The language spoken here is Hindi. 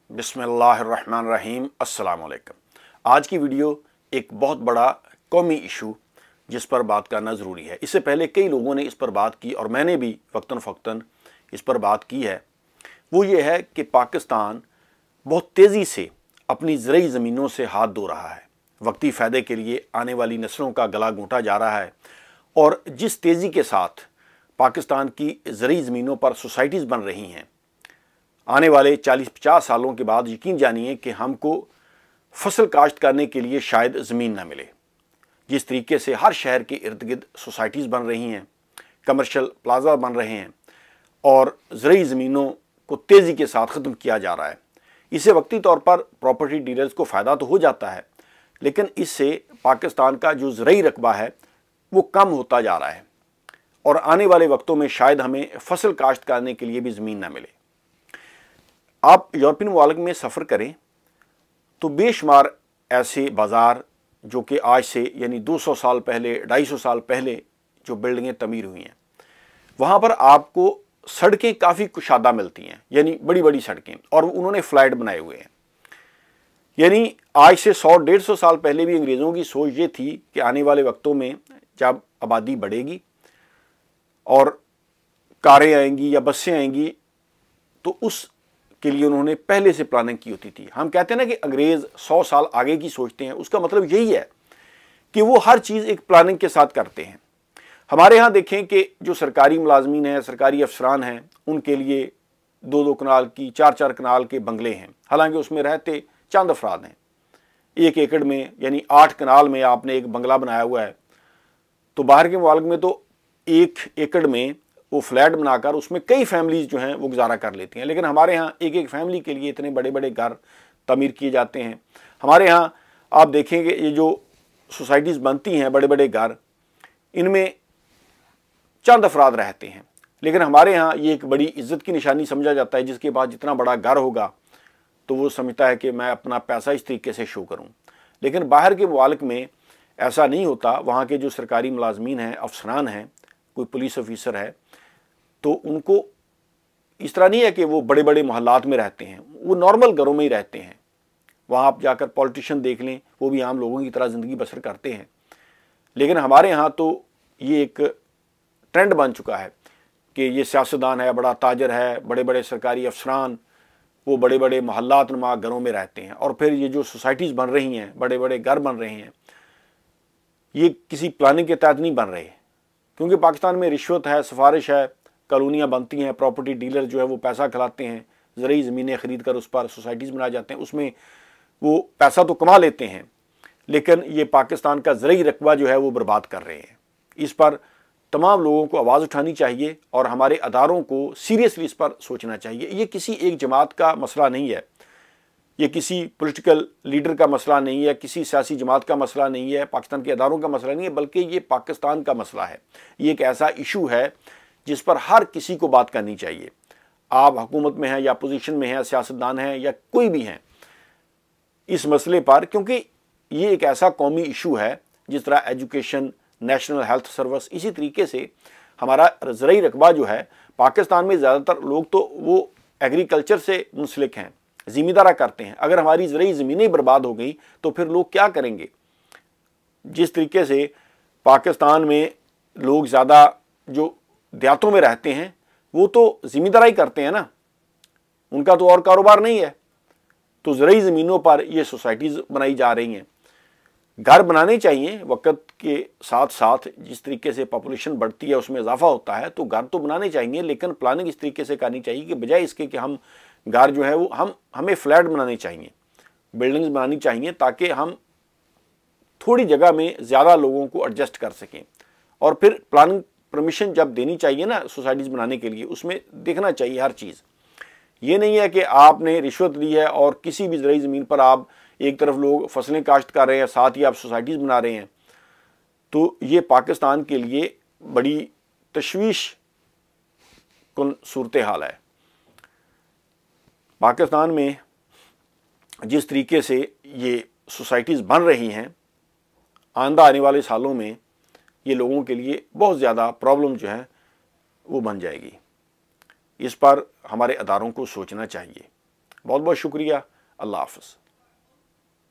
बिस्मिल्लाहिर्रहमानिर्रहीम। अस्सलाम वालेकुम। आज की वीडियो एक बहुत बड़ा कौमी इशू जिस पर बात करना ज़रूरी है। इससे पहले कई लोगों ने इस पर बात की और मैंने भी वक्तन फ़क्तन इस पर बात की है। वो ये है कि पाकिस्तान बहुत तेज़ी से अपनी ज़रई ज़मीनों से हाथ धो रहा है। वक्ती फ़ायदे के लिए आने वाली नस्लों का गला घोंटा जा रहा है और जिस तेज़ी के साथ पाकिस्तान की ज़रई ज़मीनों पर सोसाइटीज़ बन रही हैं, आने वाले 40-50 सालों के बाद यकीन जानिए कि हमको फसल काश्त करने के लिए शायद ज़मीन ना मिले। जिस तरीके से हर शहर के इर्द गिर्द सोसाइटीज़ बन रही हैं, कमर्शियल प्लाजा बन रहे हैं और ज़रई ज़मीनों को तेज़ी के साथ ख़त्म किया जा रहा है, इससे वक्ती तौर पर प्रॉपर्टी डीलर्स को फ़ायदा तो हो जाता है, लेकिन इससे पाकिस्तान का जो ज़रई रकबा है वो कम होता जा रहा है और आने वाले वक्तों में शायद हमें फसल काश्त करने के लिए भी ज़मीन ना मिले। आप यूरोपियन मुल्क में सफ़र करें तो बेशुमार ऐसे बाज़ार जो कि आज से यानी 200 साल पहले 250 साल पहले जो बिल्डिंगें तमीर हुई हैं, वहाँ पर आपको सड़कें काफ़ी कुशादा मिलती हैं, यानी बड़ी बड़ी सड़कें, और उन्होंने फ्लैट बनाए हुए हैं। यानी आज से 100-150 साल पहले भी अंग्रेज़ों की सोच ये थी कि आने वाले वक्तों में जब आबादी बढ़ेगी और कारें आएंगी या बसें आएंगी तो उस के लिए उन्होंने पहले से प्लानिंग की होती थी। हम कहते हैं ना कि अंग्रेज़ 100 साल आगे की सोचते हैं, उसका मतलब यही है कि वो हर चीज़ एक प्लानिंग के साथ करते हैं। हमारे यहाँ देखें कि जो सरकारी मुलाजमीन हैं, सरकारी अफसरान हैं, उनके लिए 2-2 कनाल की 4-4 कनाल के बंगले हैं, हालांकि उसमें रहते चंद अफराद हैं। 1 एकड़ में यानी 8 कनाल में आपने एक बंगला बनाया हुआ है, तो बाहर के मुल्क में तो 1 एकड़ में वो फ्लैट बनाकर उसमें कई फैमिलीज जो हैं वो गुजारा कर लेती हैं, लेकिन हमारे यहाँ एक एक फैमिली के लिए इतने बड़े बड़े घर तमीर किए जाते हैं। हमारे यहाँ आप देखेंगे ये जो सोसाइटीज़ बनती हैं, बड़े बड़े घर, इनमें चंद अफराद रहते हैं, लेकिन हमारे यहाँ ये एक बड़ी इज्जत की निशानी समझा जाता है। जिसके बाद जितना बड़ा घर होगा तो वो समझता है कि मैं अपना पैसा इस तरीके से शो करूँ, लेकिन बाहर के मुल्क में ऐसा नहीं होता। वहाँ के जो सरकारी मुलाजमीन हैं, अफसरान हैं, कोई पुलिस ऑफिसर है, तो उनको इस तरह नहीं है कि वो बड़े बड़े मोहल्लात में रहते हैं, वो नॉर्मल घरों में ही रहते हैं। वहाँ आप जाकर पॉलिटिशियन देख लें, वो भी आम लोगों की तरह ज़िंदगी बसर करते हैं। लेकिन हमारे यहाँ तो ये एक ट्रेंड बन चुका है कि ये सियासतदान है, बड़ा ताजर है, बड़े बड़े सरकारी अफसरान, वो बड़े बड़े मोहल्लात नुमा घरों में रहते हैं। और फिर ये जो सोसाइटीज़ बन रही हैं, बड़े बड़े घर बन रहे हैं, ये किसी प्लानिंग के तहत नहीं बन रहे, क्योंकि पाकिस्तान में रिश्वत है, सिफारिश है, कॉलोनियाँ बनती हैं, प्रॉपर्टी डीलर जो है वो पैसा खिलाते हैं, ज़रई ज़मीनें ख़रीद कर उस पर सोसाइटीज़ बनाए जाते हैं, उसमें वो पैसा तो कमा लेते हैं, लेकिन ये पाकिस्तान का ज़रई रकबा जो है वो बर्बाद कर रहे हैं। इस पर तमाम लोगों को आवाज़ उठानी चाहिए और हमारे अदारों को सीरियसली इस पर सोचना चाहिए। ये किसी एक जमात का मसला नहीं है, ये किसी पॉलिटिकल लीडर का मसला नहीं है, किसी सियासी जमात का मसला नहीं है, पाकिस्तान के अदारों का मसला नहीं है, बल्कि ये पाकिस्तान का मसला है। ये एक ऐसा इशू है जिस पर हर किसी को बात करनी चाहिए। आप हुकूमत में हैं या अपोजिशन में हैं, सियासतदान हैं या कोई भी हैं, इस मसले पर, क्योंकि ये एक ऐसा कौमी इशू है। जिस तरह एजुकेशन, नेशनल हेल्थ सर्विस, इसी तरीके से हमारा ज़रई रकबा जो है, पाकिस्तान में ज़्यादातर लोग तो वो एग्रीकल्चर से मुंसलिक हैं, ज़िम्मेदारा करते हैं। अगर हमारी ज़रई ज़मीनें बर्बाद हो गई तो फिर लोग क्या करेंगे? जिस तरीके से पाकिस्तान में लोग ज़्यादा जो देहातों में रहते हैं वो तो ज़िम्मेदारी करते हैं ना, उनका तो और कारोबार नहीं है। तो ज़रई ज़मीनों पर ये सोसाइटीज़ बनाई जा रही हैं। घर बनाने चाहिए, वक्त के साथ साथ जिस तरीके से पॉपुलेशन बढ़ती है उसमें इजाफा होता है, तो घर तो बनाने चाहिए, लेकिन प्लानिंग इस तरीके से करनी चाहिए कि बजाय इसके कि हम घर जो है वो हमें फ्लैट बनाने चाहिए, बिल्डिंग्स बनानी चाहिए, ताकि हम थोड़ी जगह में ज़्यादा लोगों को एडजस्ट कर सकें। और फिर प्लानिंग परमिशन जब देनी चाहिए ना सोसाइटीज़ बनाने के लिए, उसमें देखना चाहिए हर चीज़। ये नहीं है कि आपने रिश्वत दी है और किसी भी ज़रई ज़मीन पर आप एक तरफ लोग फसलें काश्त कर रहे हैं, साथ ही आप सोसाइटीज़ बना रहे हैं, तो ये पाकिस्तान के लिए बड़ी तशवीश कुन सूरत हाल है। पाकिस्तान में जिस तरीके से ये सोसाइटीज़ बन रही हैं, आइंदा आने वाले सालों में ये लोगों के लिए बहुत ज़्यादा प्रॉब्लम जो है वो बन जाएगी। इस पर हमारे अदारों को सोचना चाहिए। बहुत बहुत शुक्रिया। अल्लाह हाफ़िज़।